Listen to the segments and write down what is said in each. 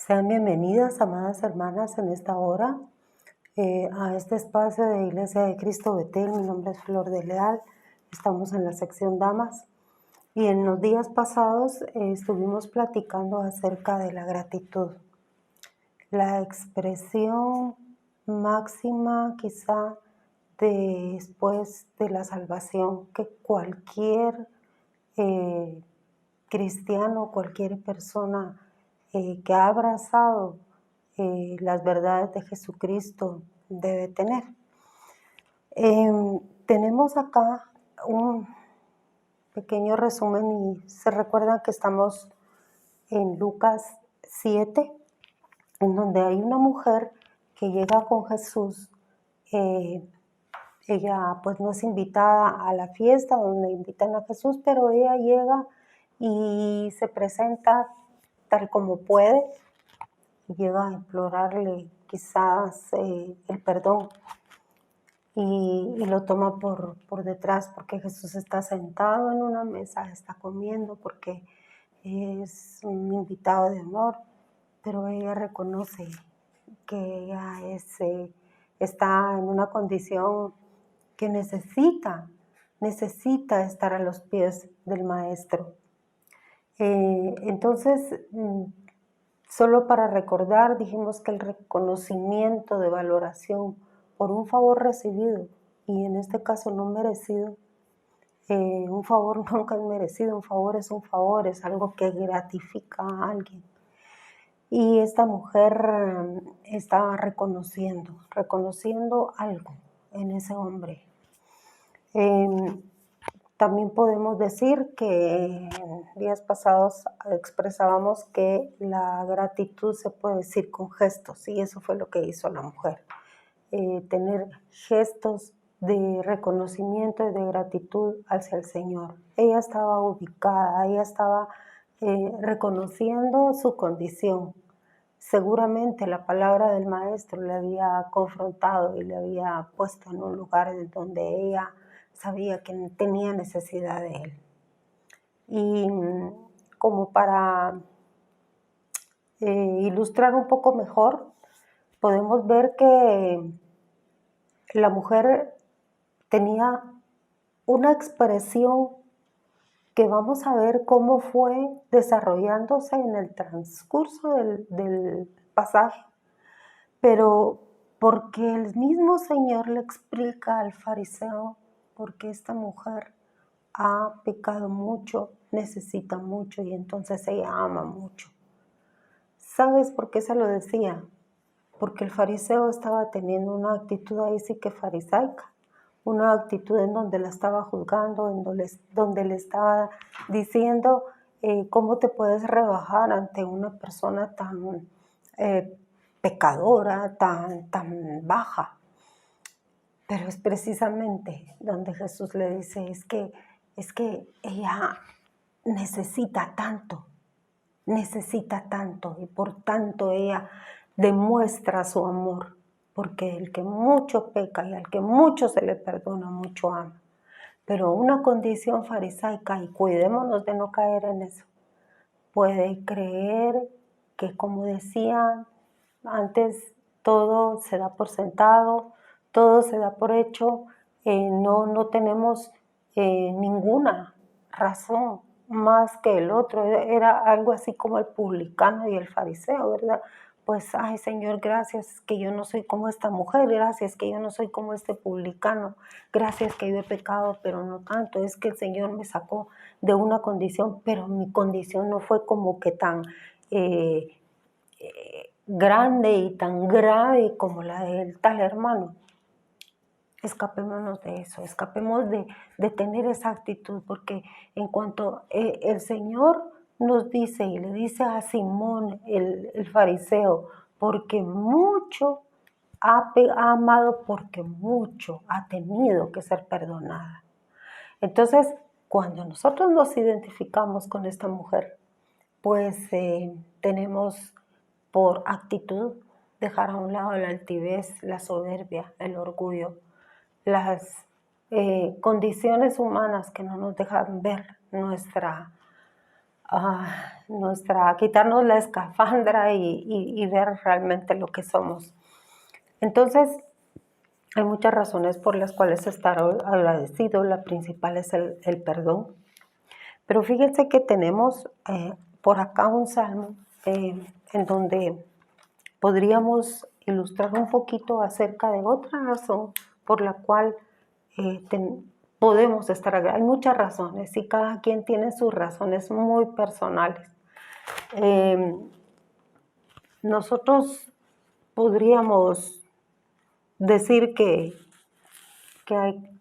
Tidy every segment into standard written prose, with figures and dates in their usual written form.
Sean bienvenidas, amadas hermanas, en esta hora a este espacio de Iglesia de Cristo Betel. Mi nombre es Flor de Leal, estamos en la sección Damas y en los días pasados estuvimos platicando acerca de la gratitud, la expresión máxima quizá después de la salvación que cualquier cristiano, cualquier persona que ha abrazado las verdades de Jesucristo debe tener. Tenemos acá un pequeño resumen y se recuerdan que estamos en Lucas 7, en donde hay una mujer que llega con Jesús. Ella pues no es invitada a la fiesta donde invitan a Jesús, pero ella llega y se presenta tal como puede, y llega a implorarle quizás el perdón y lo toma por detrás porque Jesús está sentado en una mesa, está comiendo porque es un invitado de honor, pero ella reconoce que ella está en una condición que necesita estar a los pies del Maestro. Entonces, solo para recordar, dijimos que el reconocimiento de valoración por un favor recibido, y en este caso no merecido, un favor nunca es merecido, un favor, es algo que gratifica a alguien. Y esta mujer estaba reconociendo algo en ese hombre. También podemos decir que en días pasados expresábamos que la gratitud se puede decir con gestos, y eso fue lo que hizo la mujer. Tener gestos de reconocimiento y de gratitud hacia el Señor. Ella estaba ubicada, ella estaba reconociendo su condición. Seguramente la palabra del Maestro le había confrontado y le había puesto en un lugar en donde ella sabía que tenía necesidad de él. Y como para ilustrar un poco mejor, podemos ver que la mujer tenía una expresión que vamos a ver cómo fue desarrollándose en el transcurso del pasaje, pero porque el mismo Señor le explica al fariseo porque esta mujer ha pecado mucho, necesita mucho y entonces ella ama mucho. ¿Sabes por qué se lo decía? Porque el fariseo estaba teniendo una actitud ahí sí que farisaica, una actitud en donde la estaba juzgando, en donde le estaba diciendo cómo te puedes rebajar ante una persona tan pecadora, tan baja. Pero es precisamente donde Jesús le dice, es que ella necesita tanto, y por tanto ella demuestra su amor, porque el que mucho peca y al que mucho se le perdona, mucho ama. Pero una condición farisaica, y cuidémonos de no caer en eso, puede creer que, como decía antes, todo se da por sentado, todo se da por hecho, no tenemos ninguna razón más que el otro. Era algo así como el publicano y el fariseo, ¿verdad? Pues, ay Señor, gracias que yo no soy como esta mujer, gracias que yo no soy como este publicano, gracias que yo he pecado, pero no tanto, es que el Señor me sacó de una condición, pero mi condición no fue como que tan grande y tan grave como la del tal hermano. Escapémonos de eso, escapemos de tener esa actitud, porque en cuanto el Señor nos dice y le dice a Simón el fariseo, porque mucho ha amado, porque mucho ha tenido que ser perdonada. Entonces, cuando nosotros nos identificamos con esta mujer, pues tenemos por actitud dejar a un lado la altivez, la soberbia, el orgullo, las condiciones humanas que no nos dejan ver nuestra quitarnos la escafandra y ver realmente lo que somos. Entonces, hay muchas razones por las cuales estar agradecido. La principal es el perdón. Pero fíjense que tenemos por acá un salmo en donde podríamos ilustrar un poquito acerca de otra razón por la cual podemos estar agradecidos. Hay muchas razones y cada quien tiene sus razones muy personales. Nosotros podríamos decir que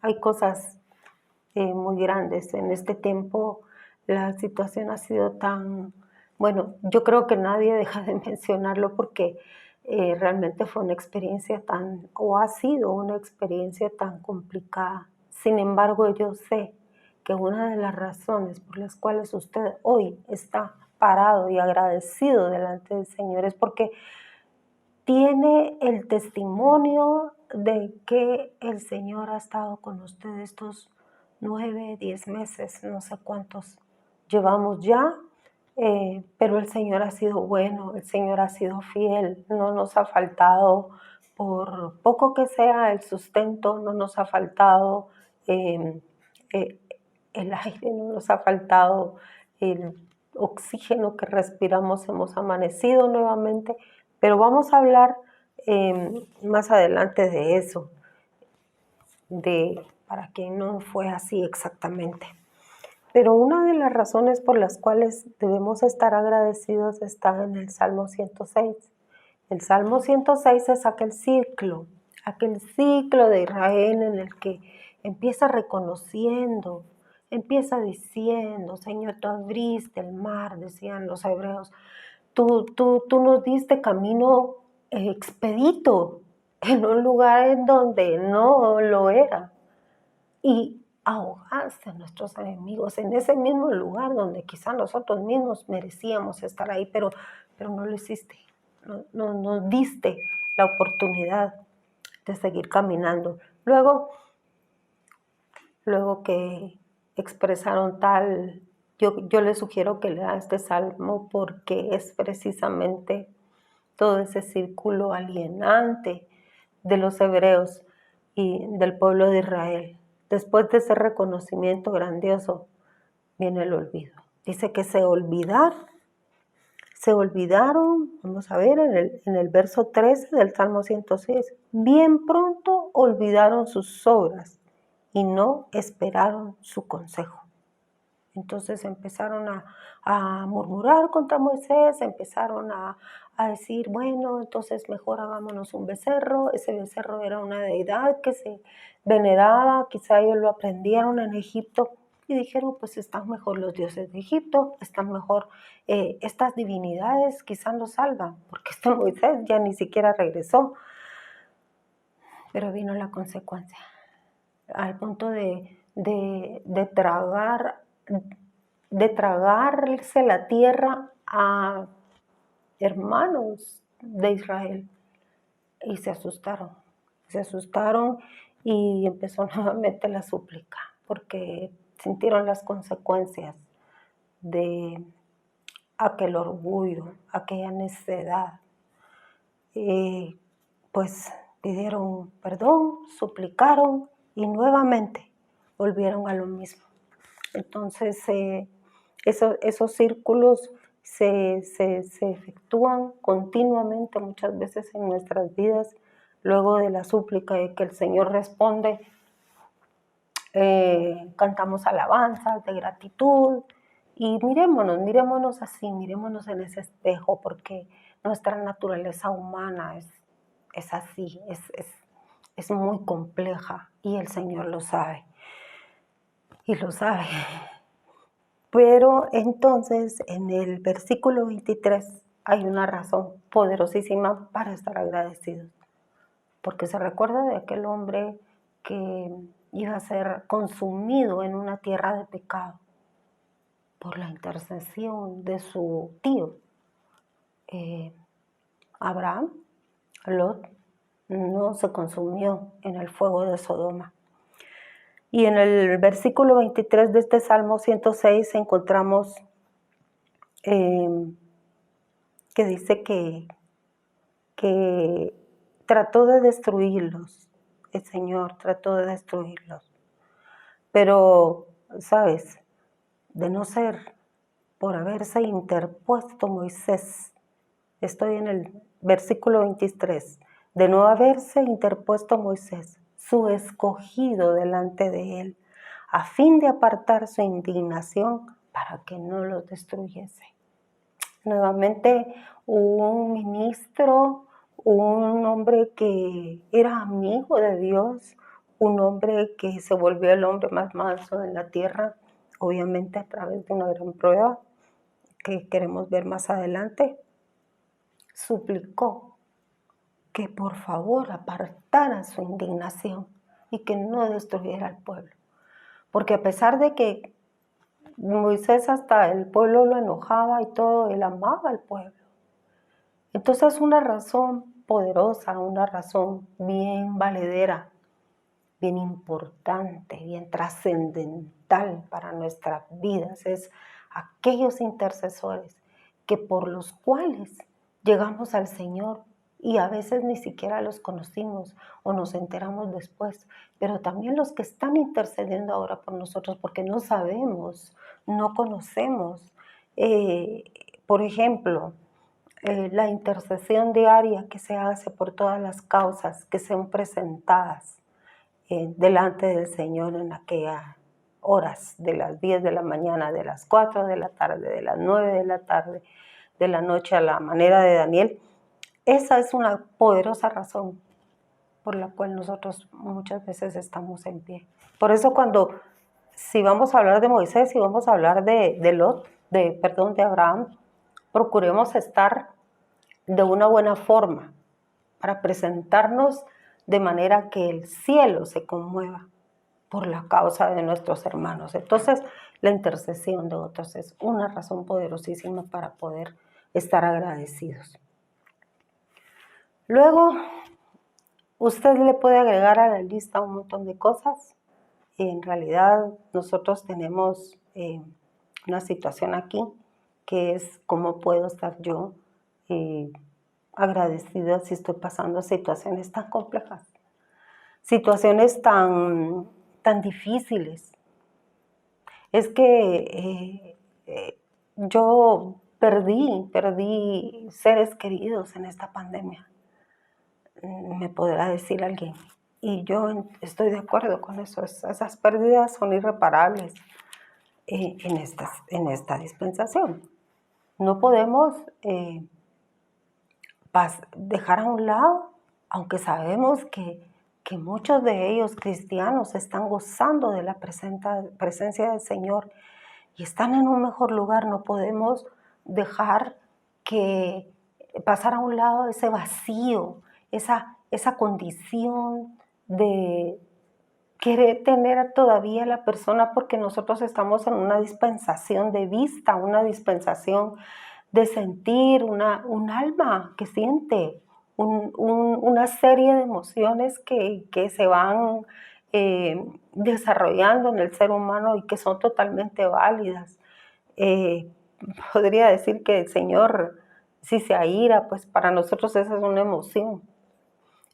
hay cosas muy grandes. En este tiempo la situación ha sido tan, bueno, yo creo que nadie deja de mencionarlo porque realmente fue una experiencia o ha sido una experiencia tan complicada. Sin embargo, yo sé que una de las razones por las cuales usted hoy está parado y agradecido delante del Señor es porque tiene el testimonio de que el Señor ha estado con usted estos 9, 10 meses, no sé cuántos llevamos ya, pero el Señor ha sido bueno, el Señor ha sido fiel, no nos ha faltado, por poco que sea el sustento, no nos ha faltado eh, el aire, no nos ha faltado el oxígeno que respiramos, hemos amanecido nuevamente, pero vamos a hablar más adelante de eso, para que no fue así exactamente. Pero una de las razones por las cuales debemos estar agradecidos está en el Salmo 106. El Salmo 106 es aquel ciclo de Israel en el que empieza reconociendo, empieza diciendo, Señor, tú abriste el mar, decían los hebreos, tú nos diste camino expedito en un lugar en donde no lo era. Y ahogaste a nuestros enemigos en ese mismo lugar donde quizá nosotros mismos merecíamos estar ahí, pero no lo hiciste. No nos diste la oportunidad de seguir caminando. Luego que expresaron tal, yo les sugiero que lea este salmo porque es precisamente todo ese círculo alienante de los hebreos y del pueblo de Israel. Después de ese reconocimiento grandioso, viene el olvido. Dice que se olvidaron, vamos a ver, en el verso 13 del Salmo 106, bien pronto olvidaron sus obras y no esperaron su consejo. Entonces empezaron a murmurar contra Moisés, empezaron a decir, bueno, entonces mejor hagámonos un becerro. Ese becerro era una deidad que se veneraba, quizá ellos lo aprendieron en Egipto y dijeron, pues están mejor los dioses de Egipto, están mejor estas divinidades, quizá nos salvan, porque este Moisés ya ni siquiera regresó. Pero vino la consecuencia, al punto de tragarse la tierra a hermanos de Israel. Y se asustaron y empezó nuevamente la súplica, porque sintieron las consecuencias de aquel orgullo, aquella necedad. Pues pidieron perdón, suplicaron y nuevamente volvieron a lo mismo. Entonces, esos círculos se efectúan continuamente muchas veces en nuestras vidas. Luego de la súplica de que el Señor responde, cantamos alabanzas de gratitud y mirémonos así, mirémonos en ese espejo, porque nuestra naturaleza humana es así, es muy compleja y el Señor lo sabe. Y lo sabe. Pero entonces en el versículo 23 hay una razón poderosísima para estar agradecidos. Porque se recuerda de aquel hombre que iba a ser consumido en una tierra de pecado por la intercesión de su tío. Abraham, Lot, no se consumió en el fuego de Sodoma. Y en el versículo 23 de este Salmo 106 encontramos que dice que trató de destruirlos. El Señor trató de destruirlos. Pero, ¿sabes? De no ser por haberse interpuesto Moisés, estoy en el versículo 23, de no haberse interpuesto Moisés, su escogido delante de él, a fin de apartar su indignación para que no los destruyese. Nuevamente, un ministro, un hombre que era amigo de Dios, un hombre que se volvió el hombre más manso de la tierra, obviamente a través de una gran prueba que queremos ver más adelante, suplicó que por favor apartara su indignación y que no destruyera al pueblo. Porque a pesar de que Moisés hasta el pueblo lo enojaba y todo, él amaba al pueblo. Entonces una razón poderosa, una razón bien valedera, bien importante, bien trascendental para nuestras vidas es aquellos intercesores que por los cuales llegamos al Señor y a veces ni siquiera los conocimos o nos enteramos después, pero también los que están intercediendo ahora por nosotros porque no sabemos, no conocemos. Por ejemplo, la intercesión diaria que se hace por todas las causas que sean presentadas delante del Señor en aquellas horas, de las 10 de la mañana, de las 4 de la tarde, de las 9 de la tarde, de la noche a la manera de Daniel. Esa es una poderosa razón por la cual nosotros muchas veces estamos en pie. Por eso si vamos a hablar de Moisés, si vamos a hablar de Abraham, procuremos estar de una buena forma para presentarnos de manera que el cielo se conmueva por la causa de nuestros hermanos. Entonces, la intercesión de otros es una razón poderosísima para poder estar agradecidos. Luego, usted le puede agregar a la lista un montón de cosas. En realidad, nosotros tenemos una situación aquí que es cómo puedo estar yo agradecida si estoy pasando situaciones tan complejas, situaciones tan difíciles. Es que yo perdí seres queridos en esta pandemia, me podrá decir alguien, y yo estoy de acuerdo con eso. Esas pérdidas son irreparables en esta dispensación. No podemos dejar a un lado, aunque sabemos que muchos de ellos cristianos están gozando de la presencia del Señor y están en un mejor lugar. No podemos dejar que pasar a un lado ese vacío, esa condición de querer tener todavía a la persona, porque nosotros estamos en una dispensación de vista, una dispensación de sentir, un alma que siente, una serie de emociones que se van desarrollando en el ser humano y que son totalmente válidas. Podría decir que el Señor, si se aira, pues para nosotros esa es una emoción.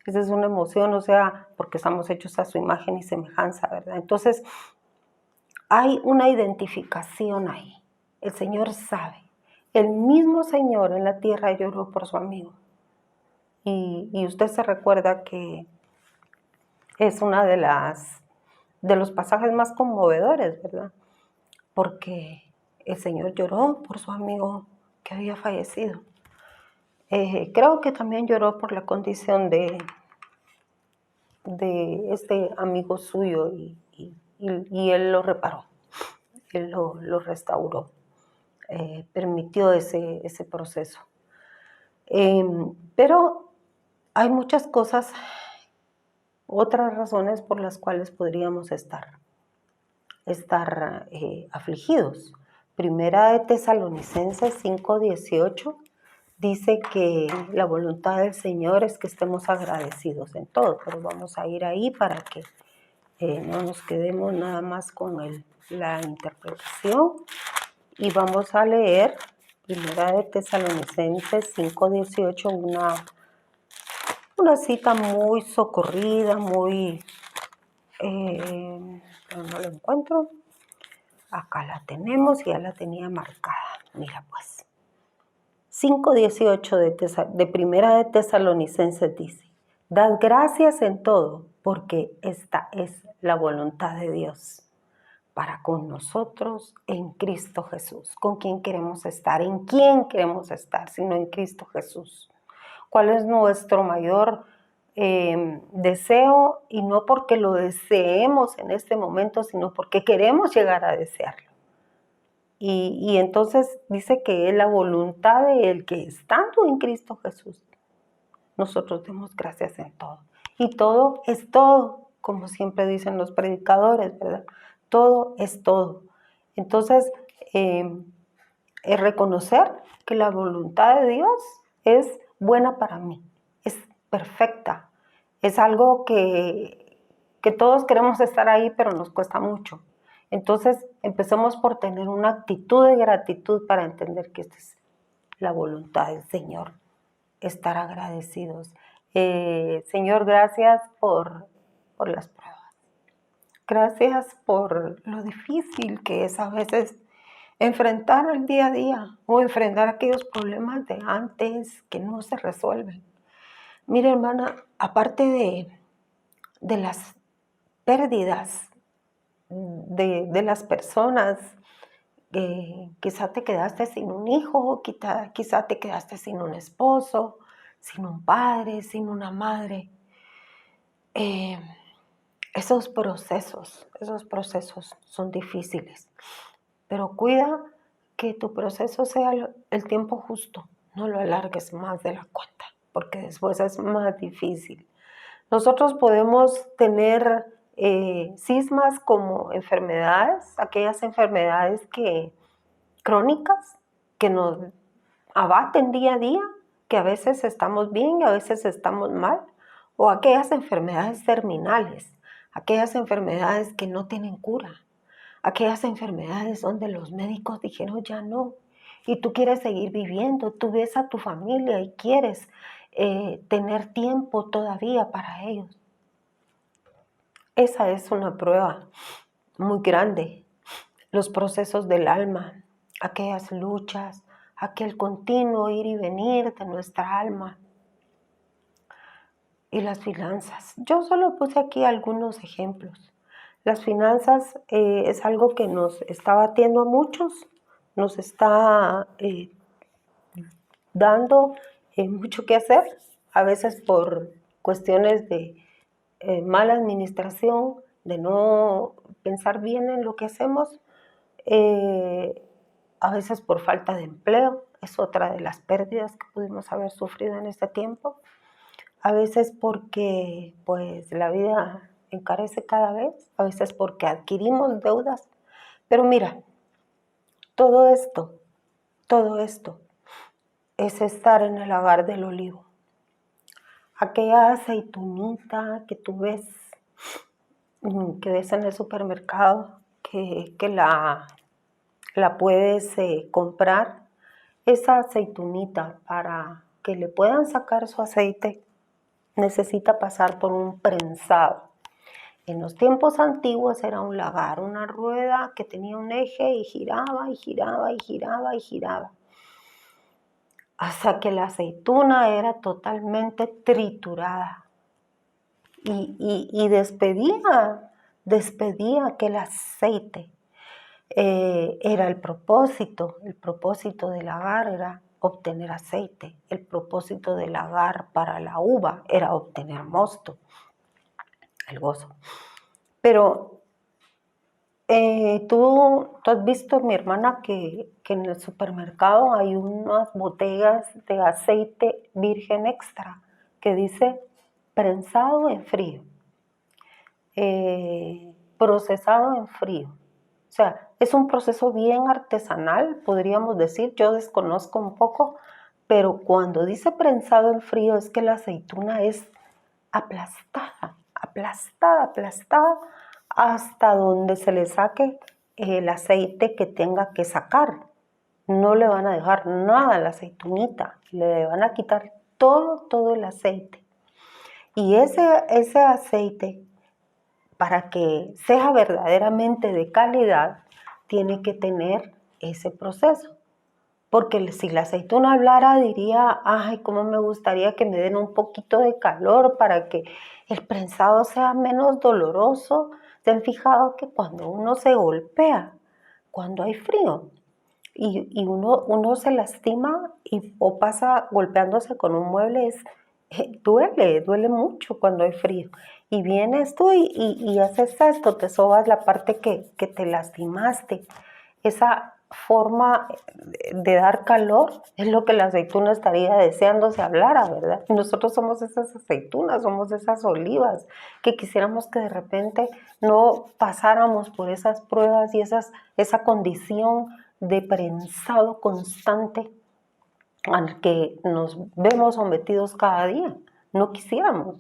Esa es una emoción, o sea, porque estamos hechos a su imagen y semejanza, ¿verdad? Entonces, hay una identificación ahí. El Señor sabe. El mismo Señor en la tierra lloró por su amigo. Y usted se recuerda que es una de los pasajes más conmovedores, ¿verdad? Porque el Señor lloró por su amigo que había fallecido. Creo que también lloró por la condición de este amigo suyo y él lo reparó, él lo restauró, permitió ese proceso. Pero hay muchas cosas, otras razones por las cuales podríamos estar afligidos. Primera de Tesalonicenses 5:18 dice que la voluntad del Señor es que estemos agradecidos en todo, pero vamos a ir ahí para que no nos quedemos nada más con la interpretación, y vamos a leer Primera de Tesalonicenses 5:18, una cita muy socorrida, muy... pero no la encuentro. Acá la tenemos, ya la tenía marcada. Mira pues. 5:18 de Primera de Tesalonicenses dice: Dad gracias en todo, porque esta es la voluntad de Dios para con nosotros en Cristo Jesús. ¿Con quién queremos estar? ¿En quién queremos estar sino en Cristo Jesús? ¿Cuál es nuestro mayor deseo? Y no porque lo deseemos en este momento, sino porque queremos llegar a desearlo. Y entonces dice que es la voluntad de Él que estando en Cristo Jesús, nosotros demos gracias en todo. Y todo es todo, como siempre dicen los predicadores, ¿verdad? Todo es todo. Entonces, es reconocer que la voluntad de Dios es buena para mí, es perfecta. Es algo que todos queremos estar ahí, pero nos cuesta mucho. Entonces, empecemos por tener una actitud de gratitud para entender que esta es la voluntad del Señor. Estar agradecidos. Señor, gracias por las pruebas. Gracias por lo difícil que es a veces enfrentar el día a día o enfrentar aquellos problemas de antes que no se resuelven. Mire, hermana, aparte de las pérdidas de las personas, quizá te quedaste sin un hijo, quizá te quedaste sin un esposo, sin un padre, sin una madre. Esos procesos son difíciles, pero cuida que tu proceso sea el tiempo justo, no lo alargues más de la cuenta, porque después es más difícil. Nosotros podemos tener cismas como enfermedades, aquellas enfermedades crónicas que nos abaten día a día, que a veces estamos bien y a veces estamos mal, o aquellas enfermedades terminales, aquellas enfermedades que no tienen cura, aquellas enfermedades donde los médicos dijeron ya no, y tú quieres seguir viviendo, tú ves a tu familia y quieres tener tiempo todavía para ellos. Esa es una prueba muy grande. Los procesos del alma, aquellas luchas, aquel continuo ir y venir de nuestra alma. Y las finanzas. Yo solo puse aquí algunos ejemplos. Las finanzas es algo que nos está batiendo a muchos, nos está dando mucho que hacer, a veces por cuestiones de mala administración, de no pensar bien en lo que hacemos, a veces por falta de empleo, es otra de las pérdidas que pudimos haber sufrido en este tiempo, a veces porque pues la vida encarece cada vez, a veces porque adquirimos deudas, pero mira, todo esto es estar en el lagar del olivo. Aquella aceitunita que tú ves, que ves en el supermercado, que la puedes comprar, esa aceitunita para que le puedan sacar su aceite necesita pasar por un prensado. En los tiempos antiguos era un lagar, una rueda que tenía un eje y giraba y giraba y giraba y giraba, hasta que la aceituna era totalmente triturada y despedía aquel aceite. Era el propósito del lagar era obtener aceite, el propósito del lagar para la uva era obtener mosto, el gozo. Pero tú has visto, mi hermana, que en el supermercado hay unas botellas de aceite virgen extra que dice prensado en frío, procesado en frío. O sea, es un proceso bien artesanal, podríamos decir, yo desconozco un poco, pero cuando dice prensado en frío es que la aceituna es aplastada, aplastada, aplastada, hasta donde se le saque el aceite que tenga que sacar. no le van a dejar nada a la aceitunita, le van a quitar todo el aceite. Y ese aceite, para que sea verdaderamente de calidad, tiene que tener ese proceso. Porque si la aceituna hablara, diría, ay, cómo me gustaría que me den un poquito de calor para que el prensado sea menos doloroso. ¿Se han fijado que cuando uno se golpea, cuando hay frío, y uno se lastima o pasa golpeándose con un mueble, duele mucho cuando hay frío? Y vienes tú y haces esto, te sobas la parte que te lastimaste. Esa forma de dar calor es lo que la aceituna estaría deseando se hablara, ¿verdad? Y nosotros somos esas aceitunas, somos esas olivas que quisiéramos que de repente no pasáramos por esas pruebas y esa condición de prensado constante al que nos vemos sometidos cada día. No quisiéramos.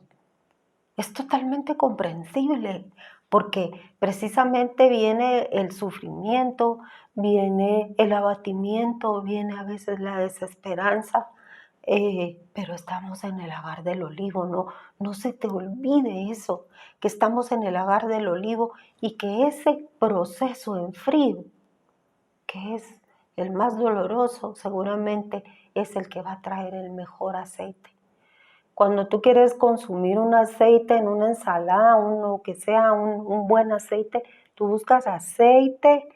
Es totalmente comprensible porque precisamente viene el sufrimiento, viene el abatimiento, viene a veces la desesperanza, pero estamos en el lagar del olivo, no se te olvide eso, que estamos en el lagar del olivo y que ese proceso en frío, que es el más doloroso, seguramente es el que va a traer el mejor aceite. Cuando tú quieres consumir un aceite en una ensalada, uno que sea un buen aceite, tú buscas aceite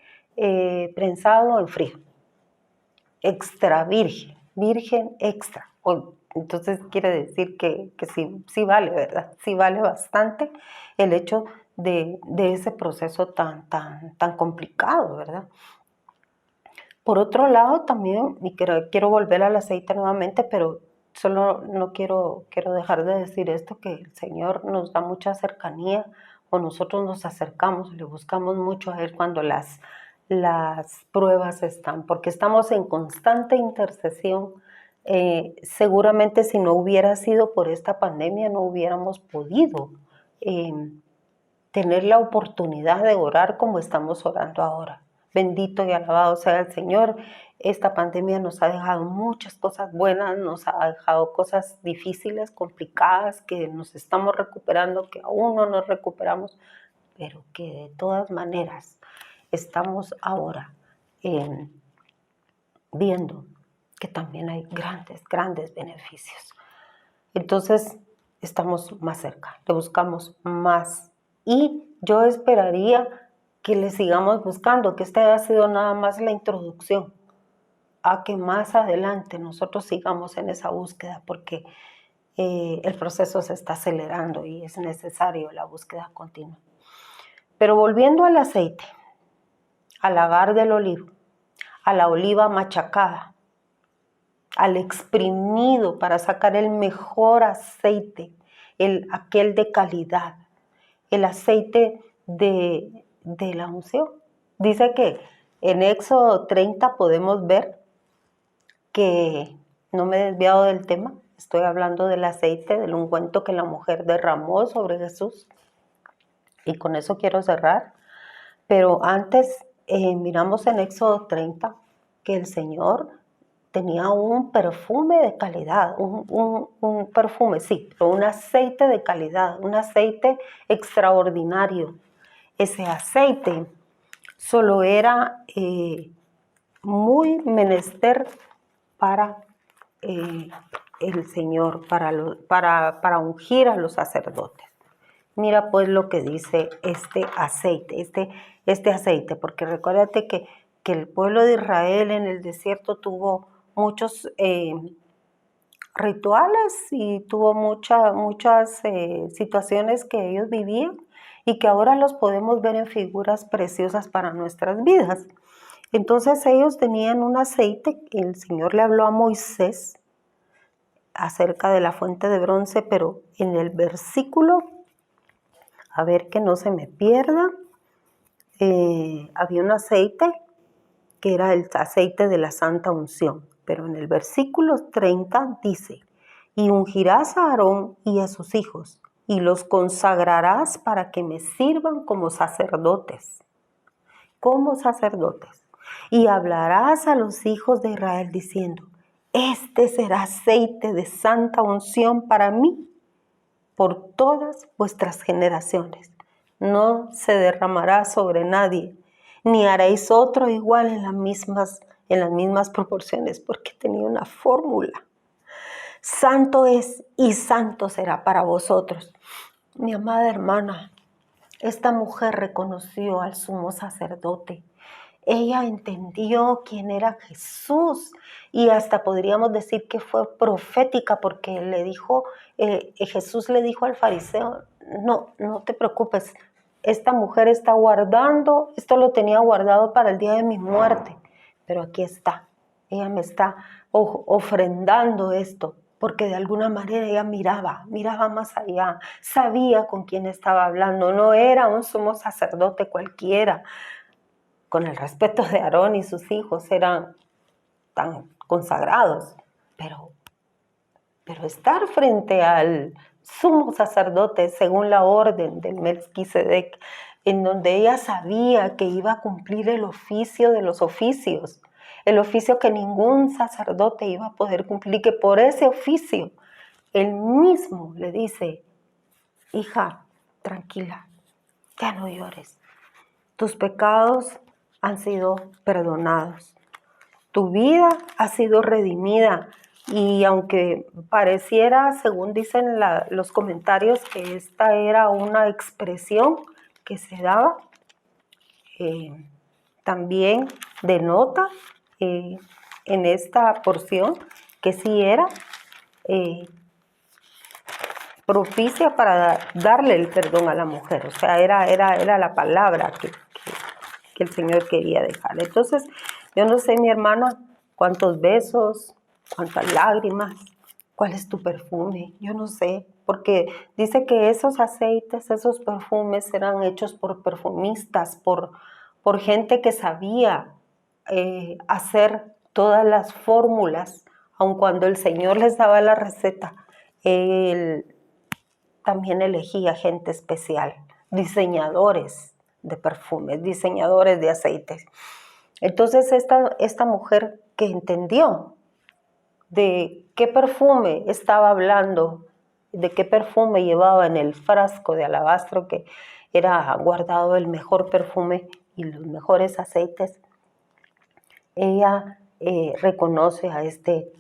prensado en frío, extra virgen, virgen extra. Entonces quiere decir que sí vale, ¿verdad? Sí vale bastante el hecho de ese proceso tan complicado, ¿verdad? Por otro lado, también, y quiero volver al aceite nuevamente, pero solo no quiero dejar de decir esto, que el Señor nos da mucha cercanía, o nosotros nos acercamos, le buscamos mucho a Él cuando las pruebas están, porque estamos en constante intercesión. Seguramente si no hubiera sido por esta pandemia, no hubiéramos podido tener la oportunidad de orar como estamos orando ahora. Bendito y alabado sea el Señor. Esta pandemia nos ha dejado muchas cosas buenas, nos ha dejado cosas difíciles, complicadas, que nos estamos recuperando, que aún no nos recuperamos, pero que de todas maneras estamos ahora viendo que también hay grandes beneficios. Entonces, estamos más cerca, le buscamos más. Y yo esperaría que le sigamos buscando, que esta haya sido nada más la introducción, a que más adelante nosotros sigamos en esa búsqueda, porque el proceso se está acelerando y es necesario la búsqueda continua. Pero volviendo al aceite, al lagar del olivo, a la oliva machacada, al exprimido para sacar el mejor aceite, aquel de calidad, el aceite de la unción. Dice que en Éxodo 30 podemos ver que, no me he desviado del tema, estoy hablando del aceite, del ungüento que la mujer derramó sobre Jesús, y con eso quiero cerrar. Pero antes miramos en Éxodo 30 que el Señor tenía un perfume de calidad, un perfume, sí, pero un aceite de calidad, un aceite extraordinario. Ese aceite solo era muy menester para el Señor, para ungir a los sacerdotes. Mira pues lo que dice este aceite, porque recuérdate que el pueblo de Israel en el desierto tuvo muchos rituales y tuvo muchas situaciones que ellos vivían y que ahora los podemos ver en figuras preciosas para nuestras vidas. Entonces ellos tenían un aceite, el Señor le habló a Moisés acerca de la fuente de bronce, pero en el versículo, a ver que no se me pierda, había un aceite que era el aceite de la santa unción, pero en el versículo 30 dice: y ungirás a Aarón y a sus hijos, y los consagrarás para que me sirvan como sacerdotes. Como sacerdotes. y hablarás a los hijos de Israel diciendo, este será aceite de santa unción para mí por todas vuestras generaciones. No se derramará sobre nadie, ni haréis otro igual en las mismas proporciones, porque tenía una fórmula. Santo es y santo será para vosotros. Mi amada hermana, esta mujer reconoció al sumo sacerdote. Ella entendió quién era Jesús y hasta podríamos decir que fue profética porque Jesús le dijo al fariseo, no te preocupes, esta mujer está guardando, esto lo tenía guardado para el día de mi muerte, pero aquí está, ella me está ofrendando esto, porque de alguna manera ella miraba más allá, sabía con quién estaba hablando, no era un sumo sacerdote cualquiera, con el respeto de Aarón y sus hijos, eran tan consagrados, pero estar frente al sumo sacerdote según la orden del Melquisedec, en donde ella sabía que iba a cumplir el oficio de los oficios, el oficio que ningún sacerdote iba a poder cumplir, que por ese oficio él mismo le dice, hija, tranquila, ya no llores, tus pecados han sido perdonados, tu vida ha sido redimida. Y aunque pareciera, según dicen los comentarios, que esta era una expresión que se daba, también denota en esta porción que sí era propicia para darle el perdón a la mujer. O sea, era la palabra que el Señor quería dejar. Entonces, yo no sé, mi hermana, cuántos besos, cuántas lágrimas, cuál es tu perfume, yo no sé, porque dice que esos aceites, esos perfumes eran hechos por perfumistas, por gente que sabía hacer todas las fórmulas, aun cuando el Señor les daba la receta, Él también elegía gente especial, diseñadores de perfumes, diseñadores de aceites. Entonces esta mujer que entendió de qué perfume estaba hablando, de qué perfume llevaba en el frasco de alabastro que era guardado el mejor perfume y los mejores aceites, ella reconoce a este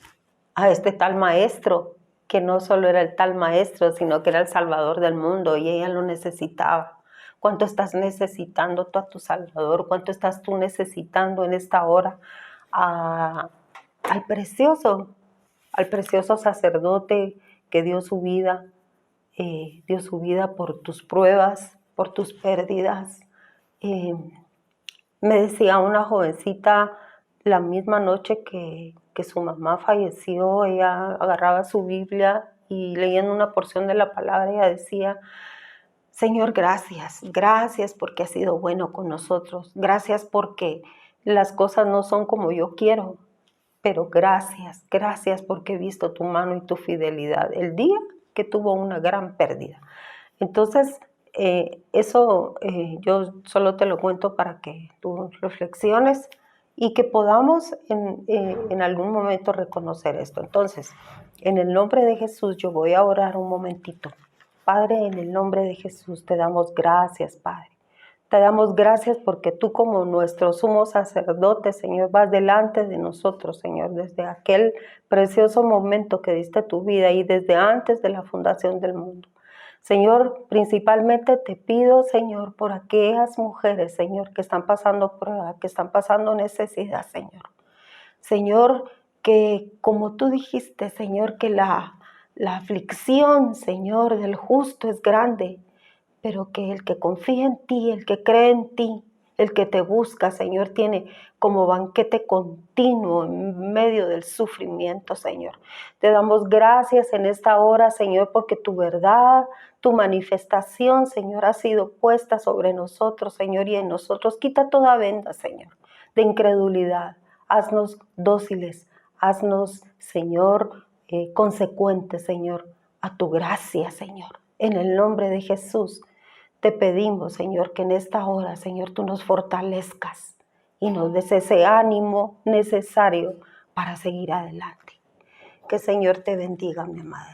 tal maestro, que no solo era el tal maestro, sino que era el salvador del mundo y ella lo necesitaba. ¿Cuánto estás necesitando tú a tu Salvador? ¿Cuánto estás tú necesitando en esta hora al precioso sacerdote que dio su vida por tus pruebas, por tus pérdidas? Me decía una jovencita la misma noche que su mamá falleció, ella agarraba su Biblia y leyendo una porción de la palabra, ella decía, Señor, gracias porque has sido bueno con nosotros, gracias porque las cosas no son como yo quiero, pero gracias porque he visto tu mano y tu fidelidad el día que tuvo una gran pérdida. Entonces, yo solo te lo cuento para que tú reflexiones y que podamos en algún momento reconocer esto. Entonces, en el nombre de Jesús, yo voy a orar un momentito. Padre, en el nombre de Jesús, te damos gracias, Padre. Te damos gracias porque tú como nuestro sumo sacerdote, Señor, vas delante de nosotros, Señor, desde aquel precioso momento que diste tu vida y desde antes de la fundación del mundo. Señor, principalmente te pido, Señor, por aquellas mujeres, Señor, que están pasando prueba, que están pasando necesidad, Señor. Señor, que como tú dijiste, Señor, que la aflicción, Señor, del justo es grande, pero que el que confía en ti, el que cree en ti, el que te busca, Señor, tiene como banquete continuo en medio del sufrimiento, Señor. Te damos gracias en esta hora, Señor, porque tu verdad, tu manifestación, Señor, ha sido puesta sobre nosotros, Señor, y en nosotros. Quita toda venda, Señor, de incredulidad. Haznos dóciles, haznos, Señor, consecuentes, Señor, a tu gracia, Señor. En el nombre de Jesús, te pedimos, Señor, que en esta hora, Señor, tú nos fortalezcas y nos des ese ánimo necesario para seguir adelante. Que el Señor te bendiga, mi amada.